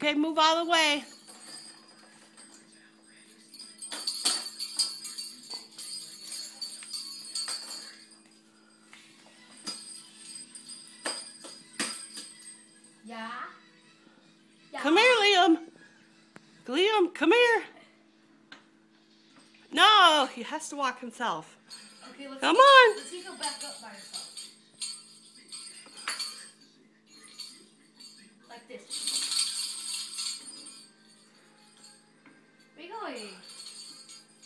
Okay, move out of the way. Yeah? Come here, Liam. Liam, come here. No, he has to walk himself. Okay, Come on. Let's see if he'll back up by himself. Like this. Where are you going?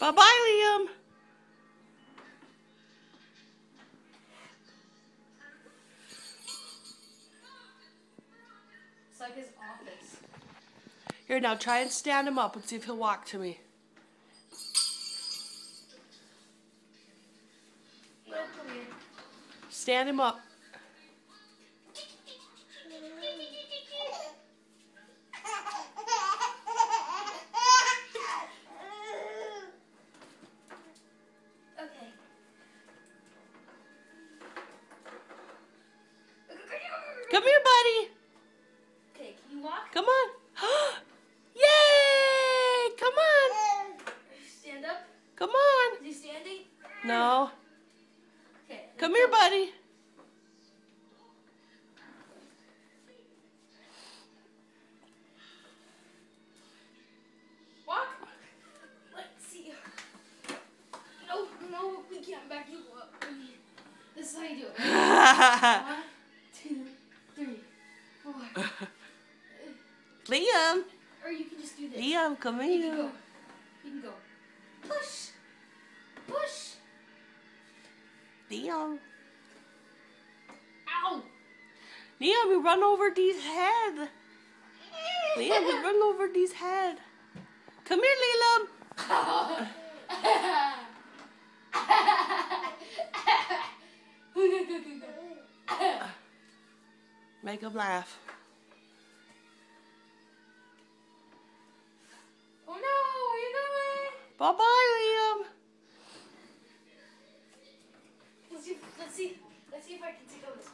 Bye-bye, Liam. It's like his office. Here, now try and stand him up and see if he'll walk to me. No, come here. Stand him up. Okay. Come here, buddy. Okay, can you walk? Come on. Yay! Come on. Stand up. Come on. Is he standing? No. Okay. Come here, buddy. Walk. Let's see. No, no, we can't back you up. This is how you do it. 1, 2, 3, 4. Liam. Or you can just do this. Liam, come You can here. go. You can go. Push. Push. Liam. Ow. Liam, you run over Dee's head. Liam, you run over Dee's head. Come here, Liam. Make him laugh. Oh no, where are you going? Bye-bye, Liam. Let's see if I can take all this.